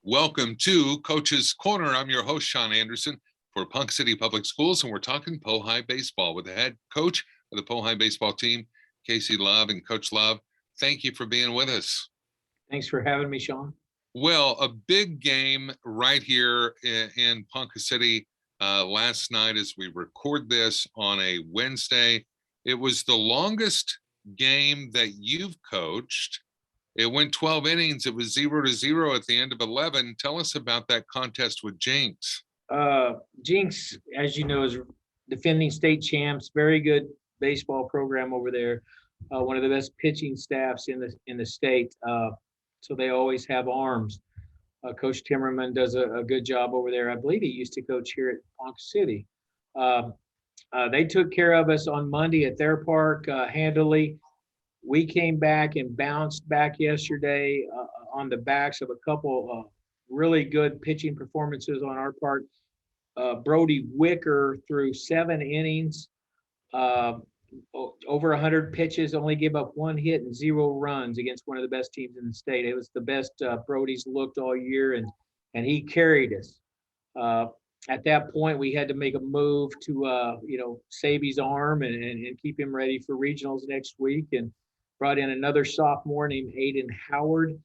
Welcome to Coach's Corner. I'm your host, Sean Anderson for Ponca City Public Schools, and we're talking Pohai baseball with the head coach of the Pohai baseball team, Casey Love. And Coach Love, thank you for being with us. Thanks for having me, Sean. Well, a big game right here in Ponca City last night as we record this on a Wednesday. It was the longest game that you've coached. It went 12 innings. It was 0-0 at the end of 11. Tell us about that contest with Jinx. Jinx, as you know, is defending state champs. Very good baseball program over there. One of the best pitching staffs in the state. So they always have arms. Coach Timmerman does a good job over there. I believe he used to coach here at Ponca City. They took care of us on Monday at their park handily. We came back and bounced back yesterday on the backs of a couple really good pitching performances on our part. Brody Wicker threw 7 innings, over 100 pitches, only gave up 1 hit and 0 runs against one of the best teams in the state. It was the best Brody's looked all year, and he carried us. At that point, we had to make a move to save his arm and keep him ready for regionals next week, and brought in another sophomore named Aiden Howard.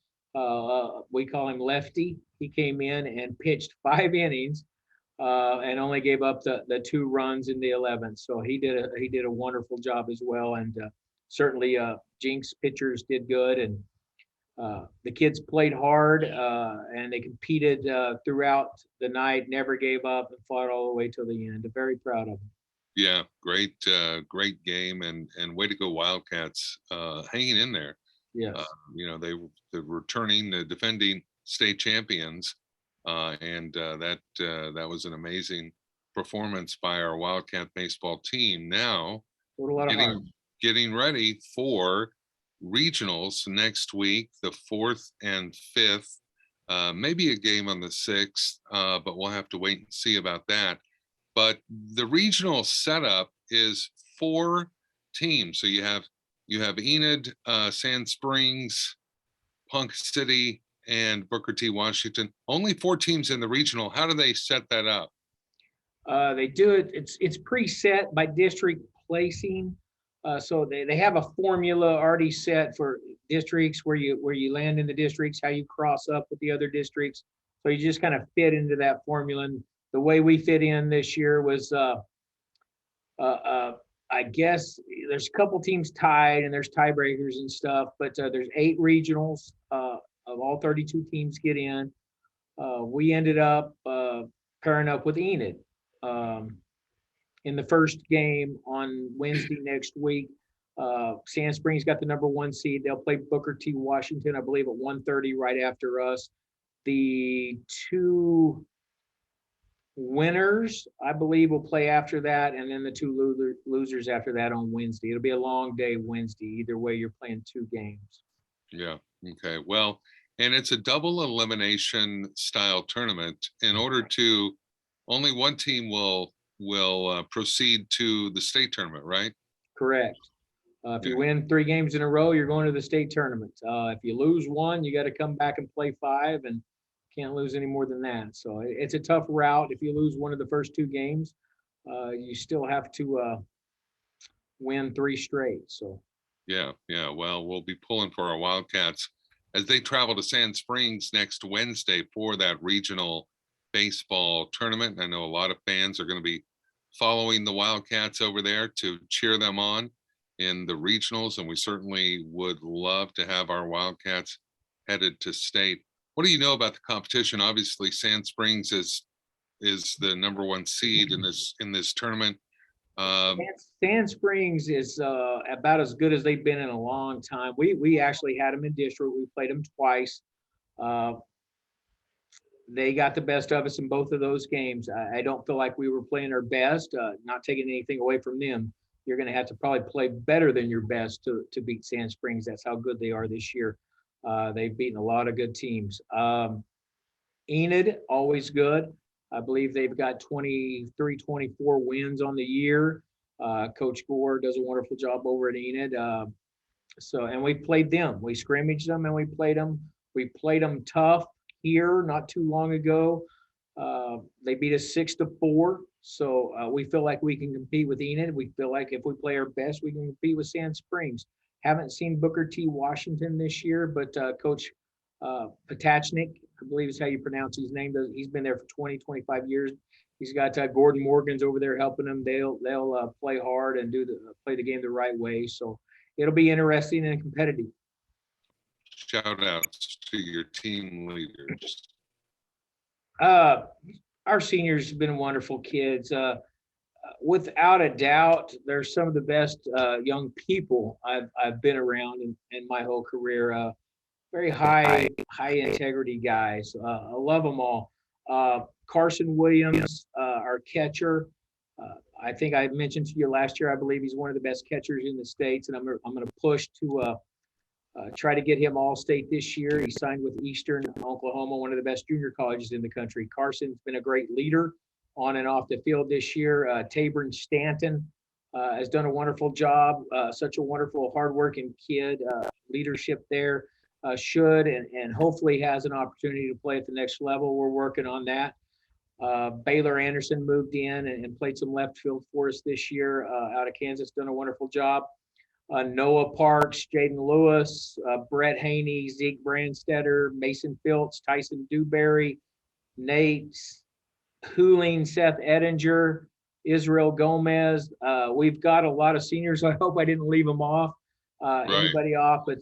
We call him Lefty. He came in and pitched 5 innings and only gave up the 2 runs in the 11th. So he did a wonderful job as well. And certainly Jinx pitchers did good, and the kids played hard and they competed throughout the night, never gave up, and fought all the way till the end. I'm very proud of them. Yeah, great game, and way to go Wildcats, hanging in there. Yes. They're returning, the defending state champions, and that was an amazing performance by our Wildcat baseball team. Now, getting ready for regionals next week, the 4th and 5th, maybe a game on the 6th, but we'll have to wait and see about that. But the regional setup is 4 teams. So you have Enid, Sand Springs, Ponca City, and Booker T. Washington. Only 4 teams in the regional. How do they set that up? They do it. It's preset by district placing. So they have a formula already set for districts where you land in the districts, how you cross up with the other districts. So you just kind of fit into that formula. And the way we fit in this year was, I guess there's a couple teams tied and there's tiebreakers and stuff, but there's 8 regionals of all 32 teams get in. We ended up pairing up with Enid in the first game on Wednesday next week. Sand Springs got the number 1 seed. They'll play Booker T. Washington, I believe, at 1:30 right after us. The 2 winners, I believe, will play after that, and then the 2 losers after that on Wednesday. It'll be a long day Wednesday. Either way, you're playing 2 games. Yeah. Okay. Well, and it's a double elimination style tournament. In order to, only one team will proceed to the state tournament, right? Correct. If you win 3 games in a row, you're going to the state tournament. If you lose 1, you got to come back and play 5, and can't lose any more than that. So it's a tough route. If you lose one of the first 2 games, you still have to win 3 straight. So yeah. Well, we'll be pulling for our Wildcats as they travel to Sand Springs next Wednesday for that regional baseball tournament. I know a lot of fans are going to be following the Wildcats over there to cheer them on in the regionals, and we certainly would love to have our Wildcats headed to state. What do you know about the competition? Obviously, Sand Springs is the number 1 seed in this tournament. Sand Springs is about as good as they've been in a long time. We actually had them in district. We played them twice. They got the best of us in both of those games. I don't feel like we were playing our best, not taking anything away from them. You're going to have to probably play better than your best to beat Sand Springs. That's how good they are this year. They've beaten a lot of good teams. Enid, always good. I believe they've got 23, 24 wins on the year. Coach Gore does a wonderful job over at Enid. And we played them. We scrimmaged them and we played them. We played them tough. here not too long ago. They beat us 6-4. So we feel like we can compete with Enid. We feel like if we play our best, we can compete with Sand Springs. Haven't seen Booker T. Washington this year, but Coach Potachnik, I believe is how you pronounce his name. He's been there for 20, 25 years. He's got Gordon Morgan's over there helping them. They'll play hard and play the game the right way. So it'll be interesting and competitive. Shout outs to your team leaders. Our seniors have been wonderful kids. Without a doubt, they're some of the best young people I've been around in my whole career. Very high integrity guys. I love them all. Carson Williams, our catcher. I think I mentioned to you last year, I believe he's one of the best catchers in the States, and I'm going to push to try to get him All-State this year. He signed with Eastern Oklahoma, one of the best junior colleges in the country. Carson's been a great leader on and off the field this year. Tabron Stanton has done a wonderful job. Such a wonderful, hardworking kid. Leadership there. Should and hopefully has an opportunity to play at the next level. We're working on that. Baylor Anderson moved in and played some left field for us this year out of Kansas. Done a wonderful job. Noah Parks, Jaden Lewis, Brett Haney, Zeke Brandstetter, Mason Phillips, Tyson Dewberry, Nate Hooling, Seth Edinger, Israel Gomez. We've got a lot of seniors. I hope I didn't leave them off. Anybody off, but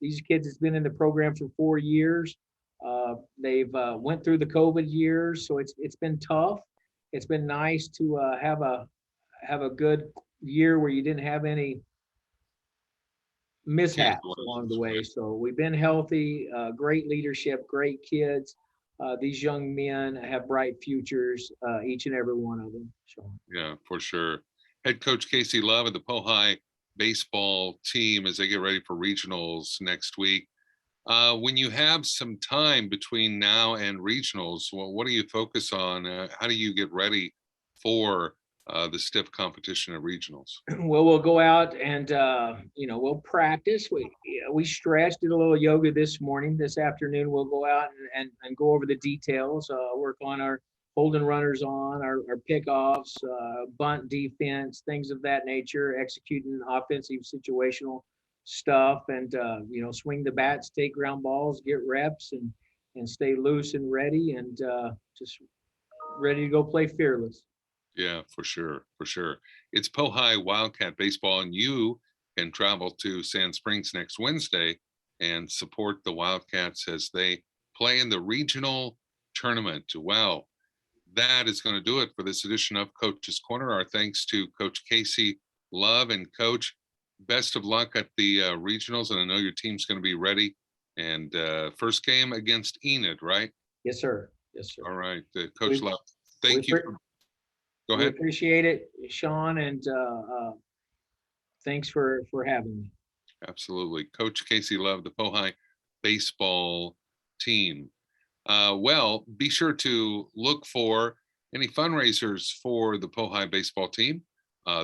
these kids has been in the program for 4 years. They've went through the COVID years, so it's been tough. It's been nice to have a good year where you didn't have any mishaps along the way. So we've been healthy, great leadership, great kids. These young men have bright futures, each and every one of them. So. Yeah, for sure. Head coach Casey Love of the Pohai baseball team as they get ready for regionals next week. When you have some time between now and regionals, well, what do you focus on? How do you get ready for the stiff competition at regionals? Well, we'll go out and we'll practice. We stretched, did a little yoga this morning. This afternoon we'll go out and go over the details. Work on our holding runners on, our pickoffs, bunt defense, things of that nature. Executing offensive situational stuff, and swing the bats, take ground balls, get reps, and stay loose and ready, and just ready to go play fearless. Yeah, for sure. It's Pohai Wildcat baseball, and you can travel to Sand Springs next Wednesday and support the Wildcats as they play in the regional tournament. Well, that is going to do it for this edition of Coach's Corner. Our thanks to Coach Casey Love, and Coach, best of luck at the regionals, and I know your team's going to be ready. And first game against Enid, right? Yes, sir. All right, Coach Love, thank you. Go ahead. We appreciate it, Sean, and thanks for having me. Absolutely. Coach Casey Love, the Pohai baseball team. Well, be sure to look for any fundraisers for the Pohai baseball team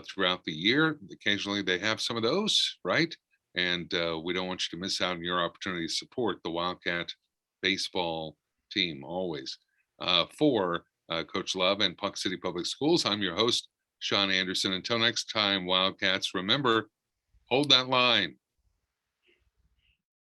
throughout the year. Occasionally they have some of those, right? And we don't want you to miss out on your opportunity to support the Wildcat baseball team always. For Coach Love and Ponca City Public Schools, I'm your host, Sean Anderson. Until next time, Wildcats, remember, hold that line.